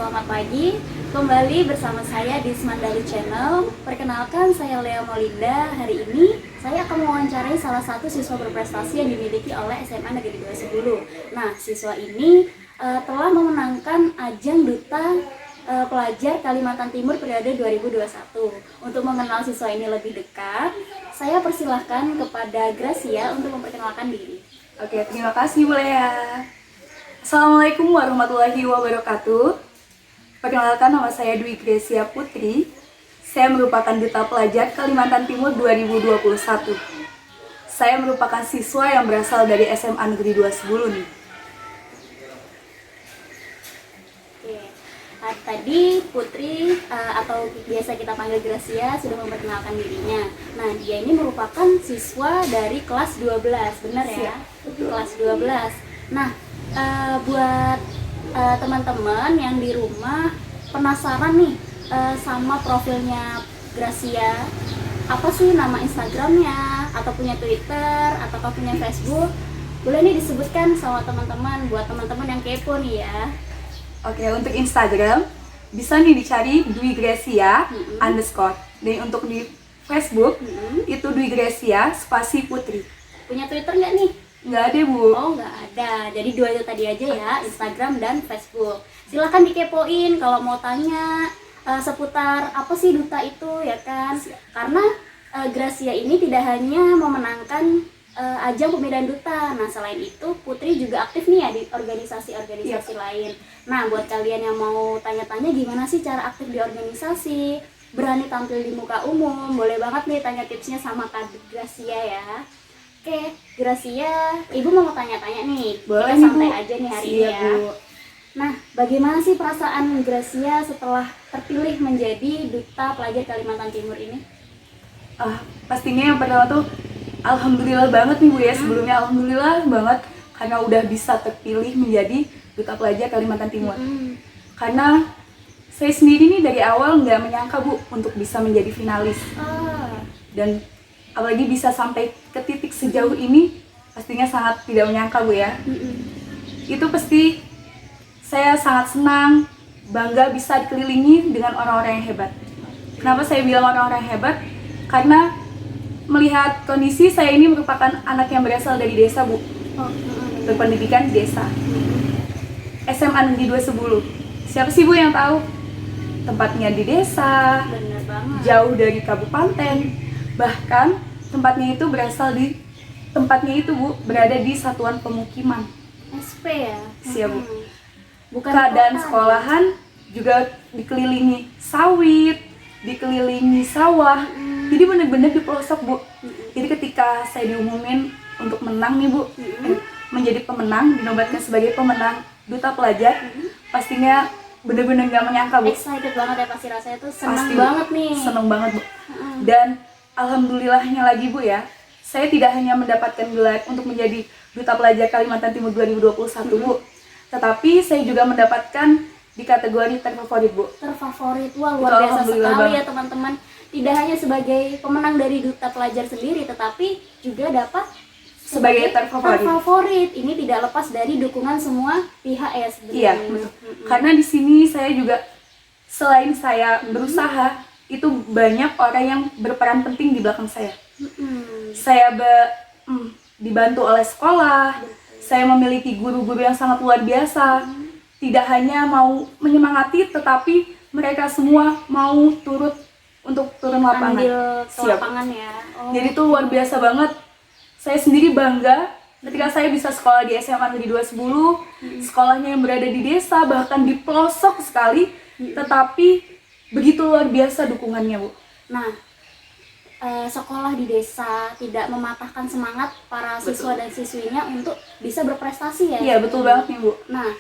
selamat pagi. Kembali bersama saya di Semandalu Channel. Perkenalkan, saya Lea Molinda. Hari ini saya akan mewawancarai salah satu siswa berprestasi yang dimiliki oleh SMA Negeri 2 Sebulu. Nah, siswa ini telah memenangkan ajang Duta Pelajar Kalimantan Timur periode 2021. Untuk mengenal siswa ini lebih dekat, saya persilahkan kepada Gracia untuk memperkenalkan diri. Oke, terima kasih Bu Lea. Assalamualaikum warahmatullahi wabarakatuh. Perkenalkan, nama saya Dwi Gracia Putri. Saya merupakan Duta Pelajar Kalimantan Timur 2021. Saya merupakan siswa yang berasal dari SMA Negeri 2 Sebulu nih. Oke. Tadi Putri atau biasa kita panggil Gracia sudah memperkenalkan dirinya. Nah, dia ini merupakan siswa dari kelas 12, benar ya? Kelas 12. Nah, buat teman-teman yang di rumah penasaran nih sama profilnya Gracia, apa sih nama Instagramnya, atau punya Twitter, atau punya Facebook, boleh nih disebutkan sama teman-teman, buat teman-teman yang kepo nih ya. Oke, untuk Instagram bisa nih dicari Dwi Gracia underscore. Dan untuk di Facebook itu Dwi Gracia spasi Putri. Punya Twitter nggak nih? Nggak ada, Bu. Oh, nggak ada. Jadi dua itu tadi aja ya, Instagram dan Facebook. Silahkan dikepoin kalau mau tanya seputar apa sih duta itu, ya kan? Karena Gracia ini tidak hanya memenangkan ajang pemilihan duta. Nah, selain itu Putri juga aktif nih ya di organisasi-organisasi lain. Nah, buat kalian yang mau tanya-tanya gimana sih cara aktif di organisasi, berani tampil di muka umum, boleh banget nih tanya tipsnya sama Kak Gracia ya. Oke, Gracia, Ibu mau tanya-tanya nih. Boleh Kita nih, santai Bu. aja nih hari ini Siap, ya. Bu. Nah, bagaimana sih perasaan Gracia setelah terpilih menjadi Duta Pelajar Kalimantan Timur ini? Pastinya yang pertama tuh alhamdulillah banget nih, Bu ya. Sebelumnya alhamdulillah banget karena udah bisa terpilih menjadi Duta Pelajar Kalimantan Timur. Karena saya sendiri nih dari awal nggak menyangka, Bu, untuk bisa menjadi finalis. Dan apalagi bisa sampai ke titik sejauh ini, pastinya sangat tidak menyangka, Bu ya. Itu pasti saya sangat senang, bangga bisa dikelilingi dengan orang-orang yang hebat. Kenapa saya bilang orang-orang yang hebat? Karena melihat kondisi saya ini merupakan anak yang berasal dari desa, Bu. Berpendidikan di desa. SMA Negeri 2 Sebulu. Siapa sih, Bu, yang tahu? Tempatnya di desa, Bener banget. jauh dari kabupaten. Bahkan tempatnya itu Bu, berada di satuan pemukiman. SP ya? Siap, Bu. Bukan Keadaan kota. sekolahan juga dikelilingi sawit, dikelilingi sawah. Jadi benar-benar di pelosok, Bu. Jadi ketika saya diumumin untuk menang nih, Bu, menjadi pemenang, dinobatkan sebagai pemenang Duta Pelajar, pastinya benar-benar nggak menyangka, Bu. Excited banget ya pasti, rasanya tuh senang Pasti, banget nih. Seneng banget, Bu. Dan alhamdulillahnya lagi, Bu ya, saya tidak hanya mendapatkan gelar untuk menjadi Duta Pelajar Kalimantan Timur 2021, Bu, tetapi saya juga mendapatkan di kategori terfavorit, Bu. Terfavorit, wah Itu luar biasa alhamdulillah sekali banget. ya teman-teman. Tidak hanya sebagai pemenang dari Duta Pelajar sendiri, tetapi juga dapat Sebagai terfavorit. Ini tidak lepas dari dukungan semua pihak ya sebenarnya. Iya, betul. Karena di sini saya juga, selain saya berusaha, itu banyak orang yang berperan penting di belakang saya. Saya dibantu oleh sekolah, saya memiliki guru-guru yang sangat luar biasa. Tidak hanya mau menyemangati, tetapi mereka semua mau turut untuk turun lapangan. Ambil ke Siap. lapangan ya. Jadi itu luar biasa banget. Saya sendiri bangga ketika saya bisa sekolah di SMA Negeri 2 Sebulu, sekolahnya yang berada di desa, bahkan di pelosok sekali, tetapi begitu luar biasa dukungannya, Bu. Nah, sekolah di desa tidak mematahkan semangat para siswa dan siswinya untuk bisa berprestasi ya. Iya, betul banget nih, Bu. Nah,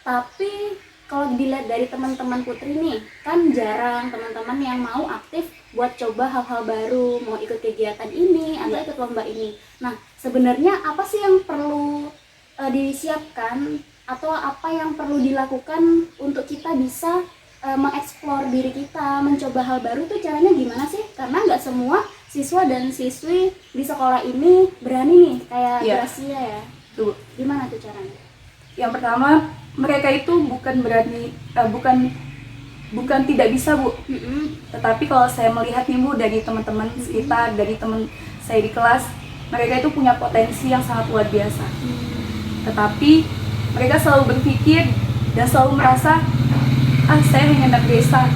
tapi kalau dilihat dari teman-teman Putri nih, kan jarang teman-teman yang mau aktif buat coba hal-hal baru, mau ikut kegiatan ini atau ikut lomba ini. Nah, sebenarnya apa sih yang perlu disiapkan atau apa yang perlu dilakukan untuk kita bisa mengeksplor diri kita, mencoba hal baru tuh caranya gimana sih? Karena nggak semua siswa dan siswi di sekolah ini berani nih kayak Gracia ya. Tuh, Gimana tuh caranya? yang pertama mereka itu bukan berarti bukan tidak bisa Bu, tetapi kalau saya melihat nih Bu dari teman-teman sekitar, dari teman saya di kelas, mereka itu punya potensi yang sangat luar biasa. Tetapi mereka selalu berpikir dan selalu merasa, saya hanya anak desa,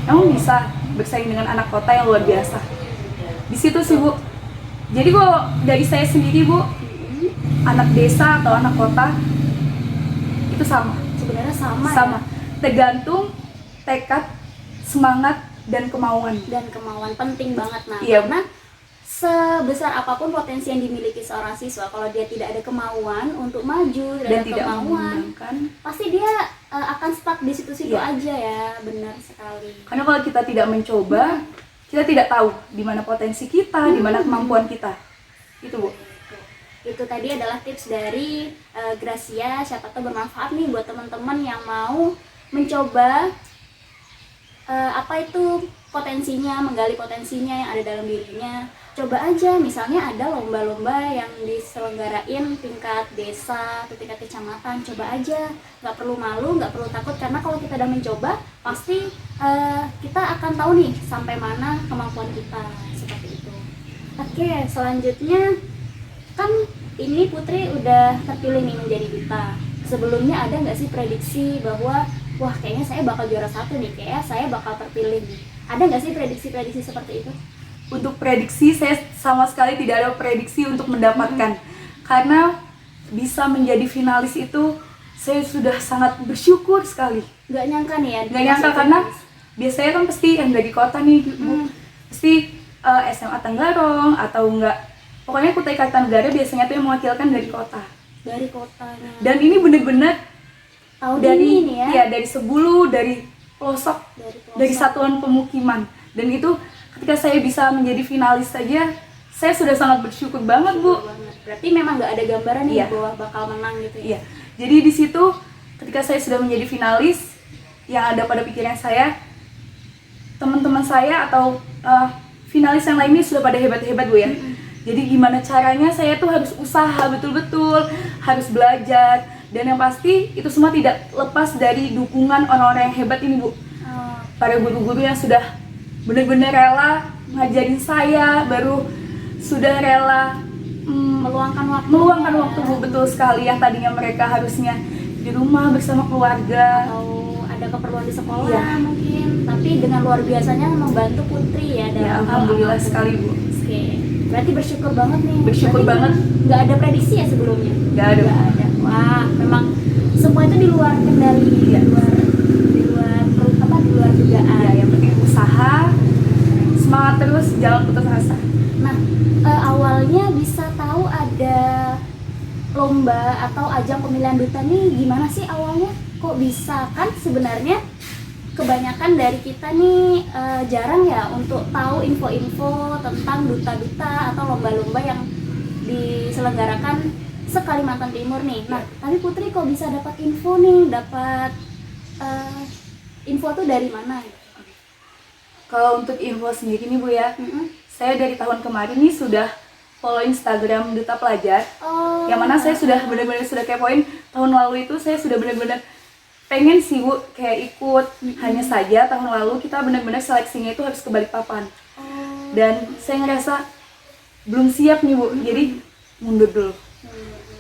namun bisa bersaing dengan anak kota yang luar biasa. Di situ sih Bu. Jadi kalau dari saya sendiri Bu, anak desa atau anak kota itu sama. Sebenarnya sama. Sama. Ya? Tergantung tekad, semangat, dan kemauan. Dan kemauan penting banget. Nah, iya. Karena sebesar apapun potensi yang dimiliki seorang siswa, kalau dia tidak ada kemauan untuk maju dan tidak kemauan, pasti dia akan stuck di situ-situ aja ya. Benar sekali. Karena kalau kita tidak mencoba, kita tidak tahu di mana potensi kita, di mana kemampuan kita. Itu Bu. Itu tadi adalah tips dari Gracia. Siapa tahu bermanfaat nih buat teman-teman yang mau mencoba potensinya, menggali potensinya yang ada dalam dirinya. Coba aja, misalnya ada lomba-lomba yang diselenggarain tingkat desa atau tingkat kecamatan, coba aja, nggak perlu malu, nggak perlu takut, karena kalau kita udah mencoba pasti kita akan tahu nih sampai mana kemampuan kita, seperti itu. Oke, selanjutnya kan ini Putri udah terpilih nih menjadi duta. Sebelumnya ada nggak sih prediksi bahwa wah kayaknya saya bakal juara 1 nih, kayaknya saya bakal terpilih nih? Ada nggak sih prediksi-prediksi seperti itu? Untuk prediksi, saya sama sekali tidak ada prediksi untuk mendapatkan. Karena bisa menjadi finalis itu, saya sudah sangat bersyukur sekali. Nggak nyangka nih ya? Nggak nyangka, karena biasanya kan pasti yang dari kota nih, pasti SMA Tenggarong atau enggak. Pokoknya Kutai Kartanegara biasanya tuh yang mewakilkan dari kota. Dari kotanya. Dan ini benar-benar dari ini ya? Ya, dari Sebulu, dari pelosok, dari satuan pemukiman. Dan itu ketika saya bisa menjadi finalis saja, saya sudah sangat bersyukur banget Bu. Berarti memang nggak ada gambaran nih bahwa bakal menang gitu ya? Iya. Jadi di situ ketika saya sudah menjadi finalis, yang ada pada pikiran saya, teman-teman saya atau finalis yang lainnya sudah pada hebat-hebat Bu ya. Jadi gimana caranya saya tuh harus usaha betul-betul, harus belajar, dan yang pasti itu semua tidak lepas dari dukungan orang-orang yang hebat ini Bu. Para guru-guru yang sudah benar-benar rela ngajarin saya, baru sudah rela meluangkan waktu Bu, betul sekali, yang tadinya mereka harusnya di rumah bersama keluarga atau ada keperluan di sekolah mungkin, tapi dengan luar biasanya membantu Putri ya. Alhamdulillah sekali Bu. Oke, berarti bersyukur banget nih. Bersyukur banget. Nggak ada prediksi ya sebelumnya? Nggak ada. Wah, memang semua itu di luar kendali, di luar dugaan. Yang penting usaha, semangat terus, jangan putus asa. Nah, awalnya bisa tahu ada lomba atau ajang pemilihan duta nih gimana sih awalnya? Kok bisa? Kan sebenarnya kebanyakan dari kita nih jarang ya untuk tahu info-info tentang duta-duta atau lomba-lomba yang diselenggarakan se-Kalimantan Timur nih. Nah, tapi Putri kok bisa dapat info nih, dapat info tuh dari mana? Kalau untuk info sendiri nih Bu ya, saya dari tahun kemarin nih sudah follow Instagram Duta Pelajar. Yang mana saya sudah benar-benar sudah kepoin tahun lalu itu, saya sudah benar-benar pengen sih Bu kayak ikut. Hanya saja tahun lalu kita benar-benar seleksinya itu harus ke Balikpapan. Dan saya ngerasa belum siap nih Bu, jadi mundur dulu.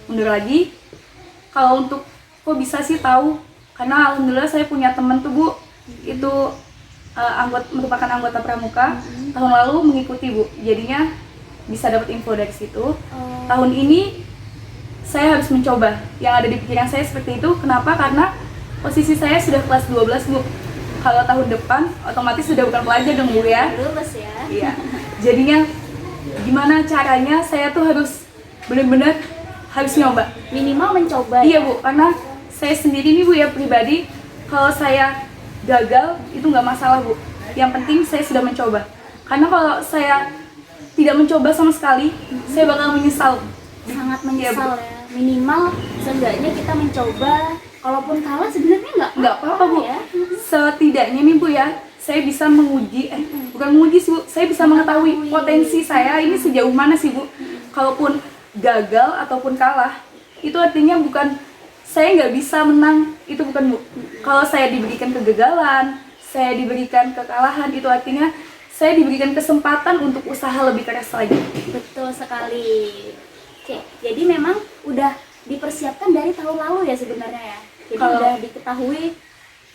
Mundur lagi. Kalau untuk kok bisa sih tahu, karena alhamdulillah saya punya teman tuh Bu, itu merupakan anggota pramuka, tahun lalu mengikuti Bu, jadinya bisa dapat info dari situ. Tahun ini saya harus mencoba, yang ada di pikiran saya seperti itu. Kenapa? Karena posisi saya sudah kelas 12 Bu. Kalau tahun depan otomatis sudah bukan pelajar dong Bu ya. Lulus ya. Iya. Jadinya gimana caranya saya tuh harus benar-benar harus nyoba. Minimal mencoba. Iya Bu, karena saya sendiri nih Bu ya pribadi, kalau saya gagal itu nggak masalah Bu. Yang penting saya sudah mencoba. Karena kalau saya tidak mencoba sama sekali, saya bakal menyesal. Sangat menyesal ya. Minimal seenggaknya kita mencoba. Kalaupun kalah sebenarnya nggak apa-apa Bu. Ya. Setidaknya nih Bu ya, saya bisa menguji, bukan menguji sih Bu, saya bisa mengetahui potensi saya ini sejauh mana sih Bu. Kalaupun gagal ataupun kalah, itu artinya bukan saya nggak bisa menang, itu bukan Bu. Kalau saya diberikan kegagalan, saya diberikan kekalahan, itu artinya saya diberikan kesempatan untuk usaha lebih keras lagi. Betul sekali. Oke, jadi memang udah dipersiapkan dari tahun lalu ya sebenarnya ya. Jadi udah diketahui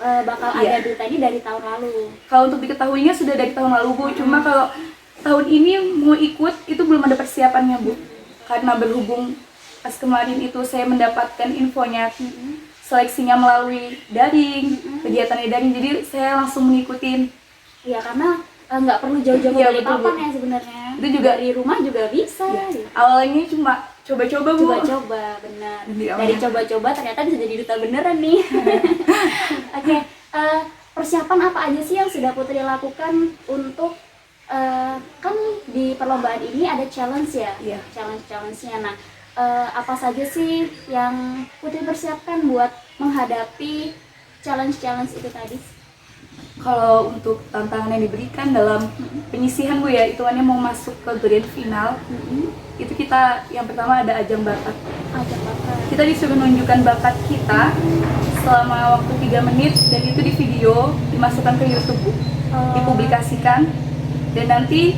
bakal ada duta ini dari tahun lalu. Kalau untuk diketahuinya sudah dari tahun lalu Bu, cuma kalau tahun ini mau ikut itu belum ada persiapannya Bu. Karena berhubung pas kemarin itu saya mendapatkan infonya seleksinya melalui daring, kegiatannya daring, jadi saya langsung mengikutin. Iya, karena nggak perlu jauh-jauh dari betul, papan ya sebenarnya. Itu juga dari rumah juga bisa. Gitu. Awalnya cuma coba-coba Bu. Coba-coba, benar. Dari coba-coba ternyata bisa jadi duta beneran nih. Oke, persiapan apa aja sih yang sudah Putri lakukan untuk kan di perlombaan ini ada challenge ya? Iya. Challenge-nya. Nah, apa saja sih yang Putri persiapkan buat menghadapi challenge itu tadi? Kalau untuk tantangan yang diberikan dalam penyisihan Bu ya, hitungannya mau masuk ke grand final, itu kita yang pertama ada ajang bakat. Kita disuruh menunjukkan bakat kita selama waktu 3 menit, dan itu di video, dimasukkan ke YouTube Bu, dipublikasikan, dan nanti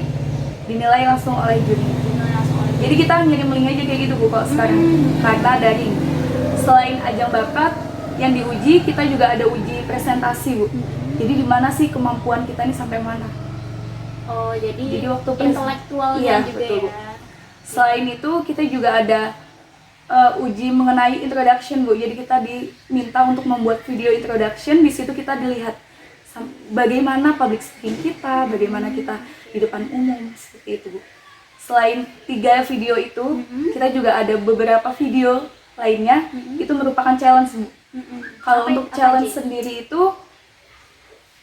dinilai langsung oleh juri. Jadi kita ngirim link aja kayak gitu Bu kalau sekarang, karena daring. Selain ajang bakat yang diuji, kita juga ada uji presentasi Bu. Jadi di mana sih kemampuan kita ini sampai mana? Oh, jadi waktu intelektualnya juga betul, ya. Selain itu kita juga ada uji mengenai introduction Bu. Jadi kita diminta untuk membuat video introduction. Di situ kita dilihat bagaimana public speaking kita, bagaimana kita di depan umum, seperti itu Bu. Selain 3 video itu, kita juga ada beberapa video lainnya, itu merupakan challenge Bu. Kalau untuk challenge sendiri itu,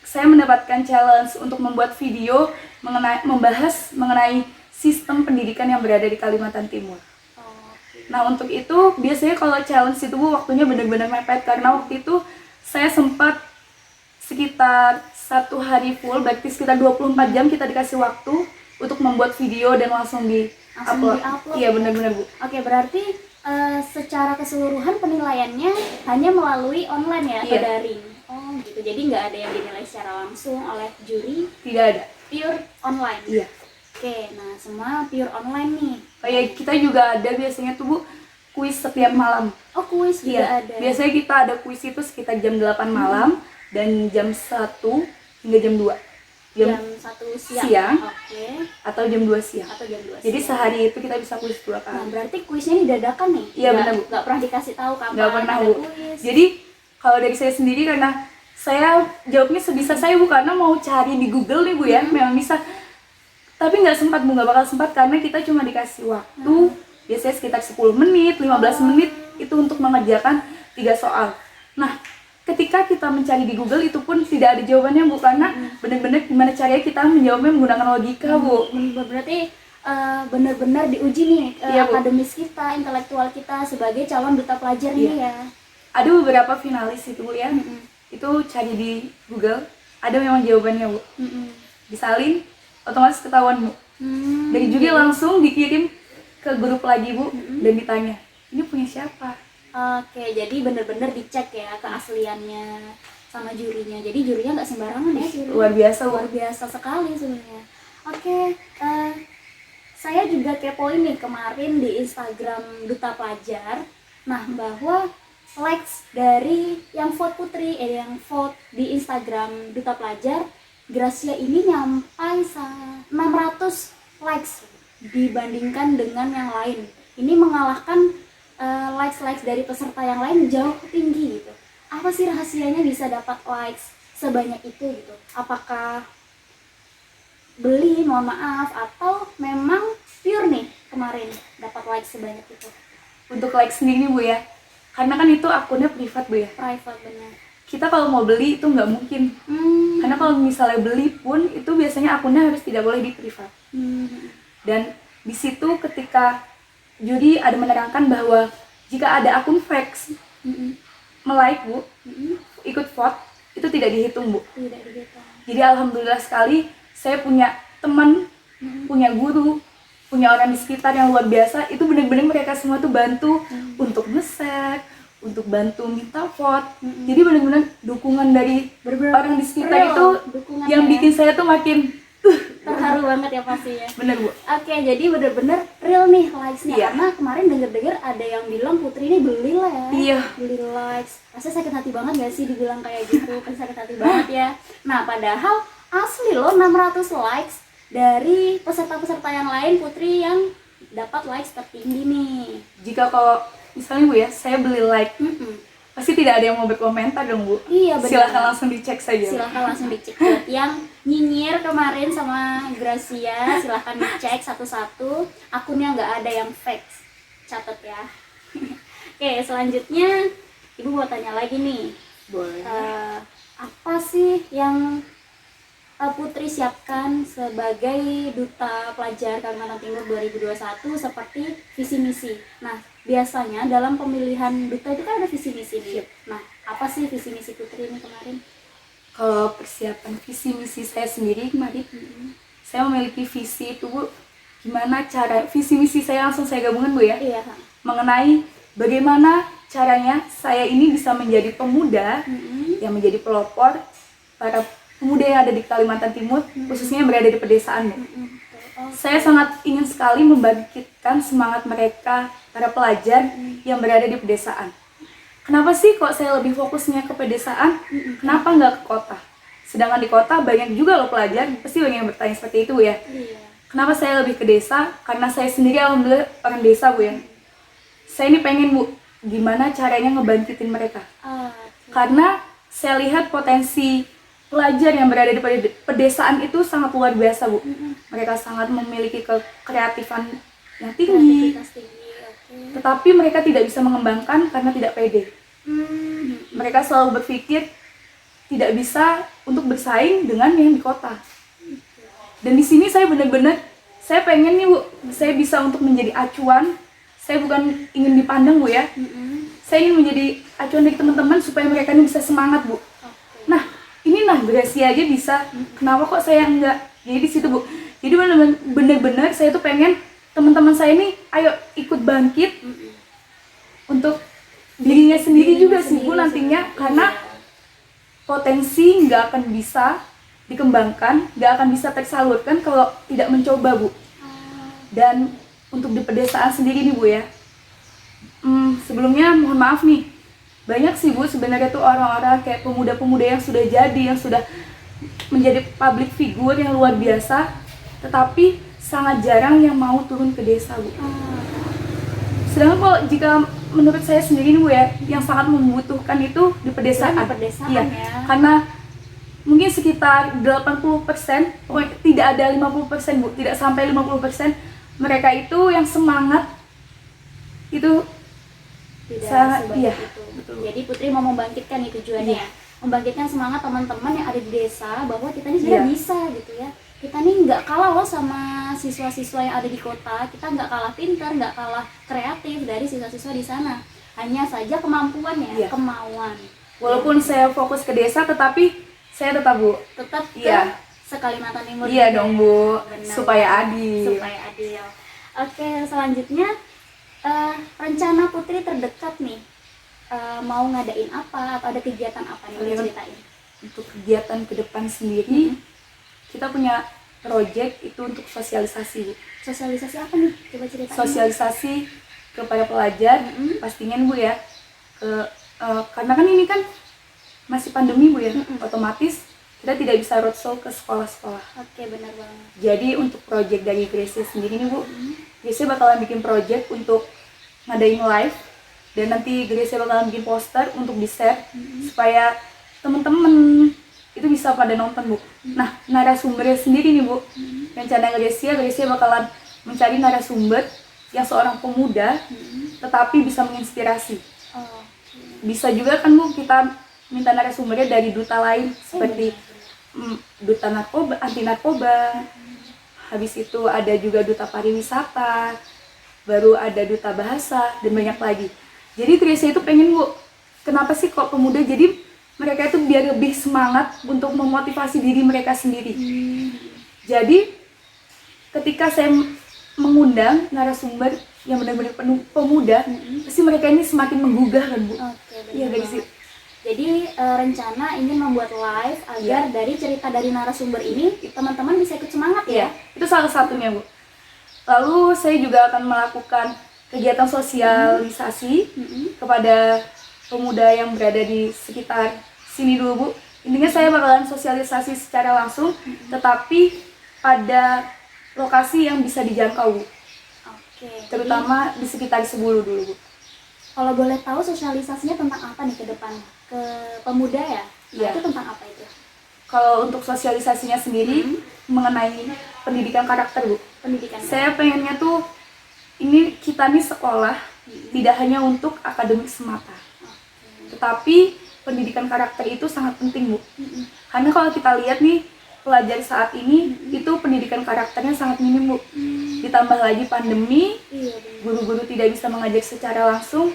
saya mendapatkan challenge untuk membuat video membahas mengenai sistem pendidikan yang berada di Kalimantan Timur. Nah, untuk itu biasanya kalau challenge itu Bu, waktunya benar-benar mepet, karena waktu itu saya sempat sekitar 1 hari full, berarti sekitar 24 jam kita dikasih waktu untuk membuat video dan langsung di-upload. Iya, benar-benar Bu. Oke, berarti secara keseluruhan penilaiannya hanya melalui online ya, atau daring? Oh gitu, jadi nggak ada yang dinilai secara langsung oleh juri? Tidak ada. Pure online? Iya. Oke, nah semua pure online nih. Kayak kita juga ada biasanya tuh Bu, kuis setiap malam. Oh, kuis juga ada? Biasanya kita ada kuis itu sekitar jam 8 malam dan jam 1 hingga jam 2. Jam 1 siang? Oke. Atau jam 2 siang. Jadi sehari itu kita bisa kuis 2 kali. Nah, berarti kuisnya ini dadakan nih? Iya, benar Bu. Nggak pernah dikasih tahu kapan nggak pernah, ada Bu. kuis? Jadi kalau dari saya sendiri, karena saya jawabnya sebisa saya Bu, karena mau cari di Google nih Bu ya, memang bisa. Tapi nggak sempat Bu, nggak bakal sempat, karena kita cuma dikasih waktu biasanya sekitar 10 menit, 15 menit itu untuk mengerjakan 3 soal. Nah, ketika kita mencari di Google itu pun tidak ada jawabannya Bu, karena benar-benar gimana caranya kita menjawabnya menggunakan logika Bu. Berarti benar-benar diuji nih akademis kita, intelektual kita sebagai calon duta pelajar nih ya. Ada beberapa finalis itu Bu ya, itu cari di Google, ada memang jawabannya Bu. Disalin, otomatis ketahuan Bu. Dari juri langsung dikirim ke grup lagi Bu, dan ditanya, ini punya siapa? Oke, jadi benar-benar dicek ya keasliannya sama jurinya. Jadi jurinya nggak sembarangan ya juri. Luar biasa Bu. Luar biasa sekali sebenarnya. Oke, saya juga kepoin nih kemarin di Instagram Duta Pelajar. Nah, bahwa likes dari yang vote Putri, yang vote di Instagram Duta Pelajar, Gracia ini nyampai 600 likes dibandingkan dengan yang lain. Ini mengalahkan likes dari peserta yang lain jauh tinggi gitu. Apa sih rahasianya bisa dapat likes sebanyak itu gitu? Apakah beli, mohon maaf, atau memang pure nih kemarin dapat likes sebanyak itu? Untuk likes sendiri Bu ya, karena kan itu akunnya privat Bu ya. Private, benar. Kita kalau mau beli itu nggak mungkin. Karena kalau misalnya beli pun itu biasanya akunnya harus tidak boleh di privat. Dan di situ ketika juri ada menerangkan bahwa jika ada akun fake melike Bu, ikut vote, itu tidak dihitung Bu. Tidak dihitung. Jadi alhamdulillah sekali saya punya teman, punya guru, punya orang di sekitar yang luar biasa. Itu benar-benar mereka semua tuh bantu untuk nge-share, untuk bantu minta vote. Jadi benar-benar dukungan dari orang di sekitar real itu dukungannya yang ya. bikin saya tuh makin Terharu banget ya pasti ya. bener Bu. Oke, jadi bener-bener real nih likes-nya. Iya. Karena kemarin denger-denger ada yang bilang Putri ini beli lah ya. Iya. Beli likes. Rasanya sakit hati banget gak sih dibilang kayak gitu? Kan sakit hati banget ya. Nah, padahal asli loh 600 likes dari peserta-peserta yang lain, Putri yang dapat likes tertinggi nih. Jika kalau misalnya Bu ya, saya beli like, Mm-mm. pasti tidak ada yang mau berkomentar dong Bu. Iya, benar. Silahkan langsung dicek saja. Silahkan langsung dicek. Buat yang nyinyir kemarin sama Gracia, silahkan dicek satu-satu. Akunnya nggak ada yang fake, catat ya. Oke, selanjutnya Ibu mau tanya lagi nih. Boleh. Apa sih yang Putri siapkan sebagai Duta Pelajar Kalimantan Timur 2021 seperti visi misi? Nah, biasanya dalam pemilihan duta itu kan ada visi misi nih. Nah, apa sih visi misi Putri ini kemarin? Kalau persiapan visi misi saya sendiri kemarin, saya memiliki visi itu Bu. Gimana cara visi misi saya langsung saya gabungkan Bu ya, Iya. mengenai bagaimana caranya saya ini bisa menjadi pemuda yang menjadi pelopor para pemuda yang ada di Kalimantan Timur, khususnya yang berada di pedesaan Bu. Saya sangat ingin sekali membangkitkan semangat mereka, para pelajar yang berada di pedesaan. Kenapa sih kok saya lebih fokusnya ke pedesaan? Kenapa nggak ke kota? Sedangkan di kota banyak juga loh pelajar, pasti banyak yang bertanya seperti itu ya. Iya. Kenapa saya lebih ke desa? Karena saya sendiri alhamdulillah orang desa Bu ya. Saya ini pengen Bu, gimana caranya ngebangkitin mereka. Karena saya lihat potensi pelajar yang berada di pedesaan itu sangat luar biasa Bu. Mereka sangat memiliki kreatifan yang tinggi, Kreativitas tinggi, oke. tetapi mereka tidak bisa mengembangkan karena tidak pede. Mereka selalu berpikir tidak bisa untuk bersaing dengan yang di kota. Dan di sini saya benar-benar, saya pengen nih Bu, saya bisa untuk menjadi acuan. Saya bukan ingin dipandang Bu ya, saya ingin menjadi acuan dari teman-teman supaya mereka ini bisa semangat Bu. Nah, ini Gracia aja bisa, kenapa kok saya enggak? Jadi di situ Bu. Jadi benar-benar saya tuh pengen teman-teman saya ini ayo ikut bangkit untuk dirinya sendiri juga sih Bu nantinya, karena potensi nggak akan bisa dikembangkan, nggak akan bisa tersalurkan kalau tidak mencoba Bu. Dan untuk di pedesaan sendiri nih Bu ya, sebelumnya mohon maaf nih, banyak sih Bu sebenarnya tuh orang-orang kayak pemuda-pemuda yang sudah jadi, yang sudah menjadi public figure yang luar biasa, tetapi sangat jarang yang mau turun ke desa Bu. Sedangkan kalau jika menurut saya sendiri nih Bu ya, yang sangat membutuhkan itu di pedesaan. Di pedesaan Iya, ya. karena mungkin sekitar 80%, pokoknya tidak ada 50% Bu, tidak sampai 50% mereka itu yang semangat itu Tidak sangat, sebanyak iya, itu. betul. Jadi Putri mau membangkitkan nih tujuannya. Iya. Membangkitkan semangat teman-teman yang ada di desa bahwa kita ini sebenarnya Iya. bisa gitu ya. Kita nih nggak kalah loh sama siswa-siswa yang ada di kota. Kita nggak kalah pintar, nggak kalah kreatif dari siswa-siswa di sana. Hanya saja kemampuan ya, Iya. kemauan. Walaupun saya fokus ke desa, tetapi saya tetap Bu, Tetap ke Iya. Sekalimantan Timur. iya juga dong ya. Bu, Benar. supaya adil. Supaya adil. Oke, selanjutnya rencana Putri terdekat nih, mau ngadain apa atau ada kegiatan apa nih, boleh ceritain? Untuk kegiatan ke depan sendiri, kita punya project itu untuk sosialisasi Bu. Sosialisasi apa nih? Coba ceritain. Sosialisasi kepada pelajar, pastinya Bu ya, karena kan ini kan masih pandemi Bu ya, otomatis kita tidak bisa roadshow ke sekolah-sekolah. Oke, benar banget. Jadi untuk project dari Gracia sendiri nih Bu, Gracia bakalan bikin project untuk ngadain live, dan nanti Gracia bakalan bikin poster untuk di-share supaya temen-temen itu bisa pada nonton Bu. Nah, narasumbernya sendiri nih Bu, rencana Gracia bakalan mencari narasumber yang seorang pemuda tetapi bisa menginspirasi. Oh, Bisa juga kan Bu kita minta narasumbernya dari duta lain seperti duta narkoba, anti narkoba. Habis itu ada juga duta pariwisata, baru ada duta bahasa, dan banyak lagi. Jadi Gracia itu pengen Bu, kenapa sih kok pemuda, jadi mereka itu biar lebih semangat untuk memotivasi diri mereka sendiri. Jadi ketika saya mengundang narasumber yang benar-benar penuh pemuda, pasti mereka ini semakin menggugah kan Bu. Oke, Iya benar dari banget. situ. Jadi rencana ingin membuat live agar Iya. dari cerita dari narasumber ini teman-teman bisa ikut semangat ya. Iya, itu salah satunya Bu. Lalu saya juga akan melakukan kegiatan sosialisasi kepada pemuda yang berada di sekitar sini dulu Bu. Intinya saya bakalan sosialisasi secara langsung, tetapi pada lokasi yang bisa dijangkau Bu. Oke. Terutama di sekitar Sebulu dulu Bu. Kalau boleh tahu sosialisasinya tentang apa nih ke depan? Ke pemuda ya? Nah, Iya. itu tentang apa itu? Kalau untuk sosialisasinya sendiri mengenai pendidikan karakter Bu. Pendidikan. Saya pengennya tuh ini kita nih sekolah tidak hanya untuk akademik semata, tetapi pendidikan karakter itu sangat penting Bu. Karena kalau kita lihat nih pelajar saat ini itu pendidikan karakternya sangat minim Bu. Ditambah lagi pandemi, Iya, benar. guru-guru tidak bisa mengajar secara langsung,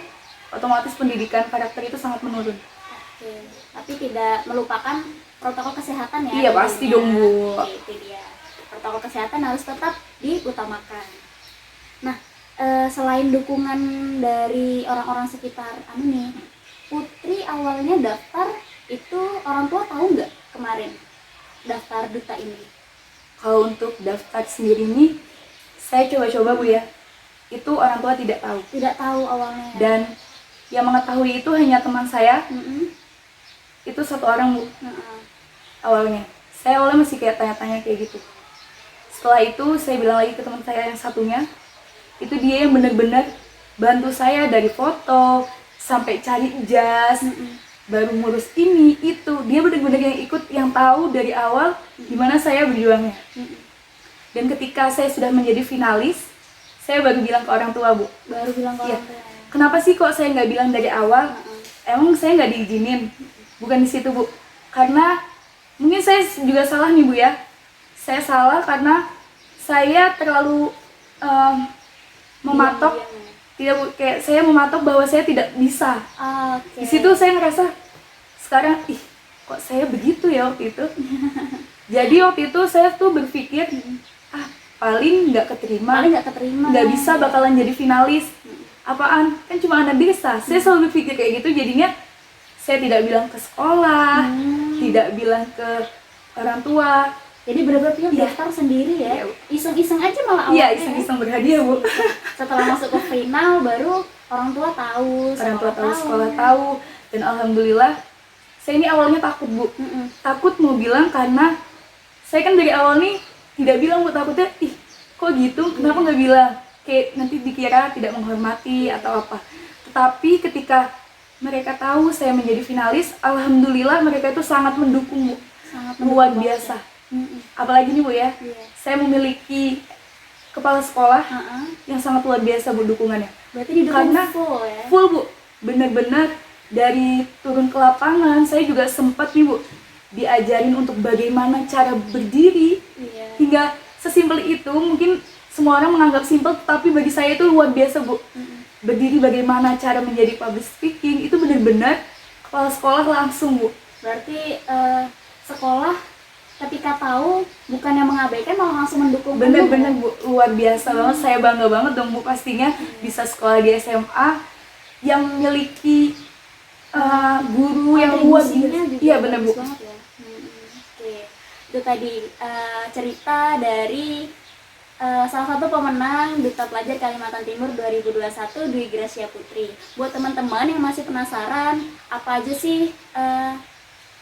otomatis pendidikan karakter itu sangat menurun. Oke. Tapi tidak melupakan protokol kesehatan ya. Iya, pasti dong, Bu. Oke, itu dia. Protokol kesehatan harus tetap diutamakan. Nah, selain dukungan dari orang-orang sekitar nih, Putri awalnya daftar itu orang tua tahu nggak kemarin daftar duta ini? Kalau untuk daftar sendiri nih, saya coba-coba Bu ya, itu orang tua tidak tahu. Tidak tahu awalnya. Dan yang mengetahui itu hanya teman saya, Mm-mm. itu satu orang Bu Heeh. awalnya. Saya awalnya masih kayak tanya-tanya kayak gitu. Setelah itu saya bilang lagi ke teman saya yang satunya, itu dia yang benar-benar bantu saya dari foto sampai cari jas, baru ngurus ini itu. Dia benar-benar yang ikut, yang tahu dari awal gimana saya berjuangnya. Dan ketika saya sudah menjadi finalis, saya baru bilang ke orang tua Bu, Baru bilang ke Iya. orang tua. kenapa sih kok saya nggak bilang dari awal? Emang saya nggak diizinin? Bukan di situ Bu, karena mungkin saya juga salah nih Bu ya. Saya salah karena saya terlalu mematok, tidak Bu, kayak saya mematok bahwa saya tidak bisa. Oke. Di situ saya ngerasa sekarang, ih kok saya begitu ya waktu itu. Jadi waktu itu saya tuh berpikir, paling nggak keterima, Paling nggak keterima. nggak bisa bakalan jadi finalis. Apaan, kan cuma anak desa. Saya selalu berpikir kayak gitu, jadinya saya tidak bilang ke sekolah, tidak bilang ke orang tua. Jadi benar-benar pilih Iya. daftar sendiri ya. Iya, Bu. Iseng-iseng aja malah Iya, awalnya. iseng-iseng berhadiah Bu. Setelah masuk ke final baru orang tua tahu, Orang tua tahu, sekolah tahu, dan alhamdulillah saya ini awalnya takut Bu. Takut mau bilang karena saya kan dari awal nih tidak bilang Bu, takutnya ih kok gitu, kenapa nggak bilang, kayak nanti dikira tidak menghormati atau apa. Tetapi ketika mereka tahu saya menjadi finalis, alhamdulillah mereka itu sangat mendukung Bu, Sangat luar mendukung biasa. banget. Mm-mm. Apalagi nih Bu ya, Iya. saya memiliki kepala sekolah Heeh. yang sangat luar biasa Bu dukungannya. Berarti didukung Karena full ya. Full Bu, benar-benar dari turun ke lapangan saya juga sempat nih Bu diajarin untuk bagaimana cara berdiri, Iya. hingga sesimpel itu. Mungkin semua orang menganggap simpel, tapi bagi saya itu luar biasa Bu. Berdiri, bagaimana cara menjadi public speaking, itu benar-benar kepala sekolah langsung Bu. Berarti sekolah ketika tahu bukannya mengabaikan malah langsung mendukung. Bener-bener Bu, luar biasa banget. Saya bangga banget dong Bu pastinya bisa sekolah di SMA yang memiliki guru yang luar Kontribusinya biasa. juga Iya bener Bu. bagus banget ya. Oke, itu tadi cerita dari salah satu pemenang Duta Pelajar Kalimantan Timur 2021, Dwi Gracia Putri. Buat teman-teman yang masih penasaran apa aja sih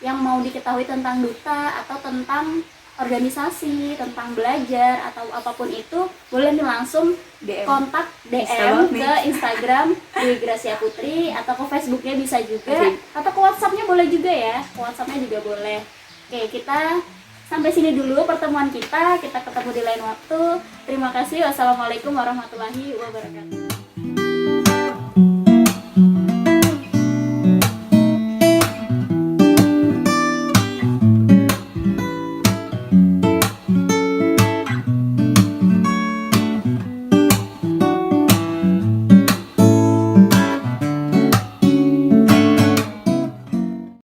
yang mau diketahui tentang duta atau tentang organisasi, tentang belajar atau apapun itu, boleh nih langsung DM. kontak Bisa DM banget nih. ke Instagram Dwi Gracia Putri atau ke Facebooknya bisa juga, Oke. atau ke WhatsAppnya boleh juga ya, ke WhatsAppnya juga boleh. Oke, kita sampai sini dulu pertemuan kita ketemu di lain waktu. Terima kasih, wassalamualaikum warahmatullahi wabarakatuh.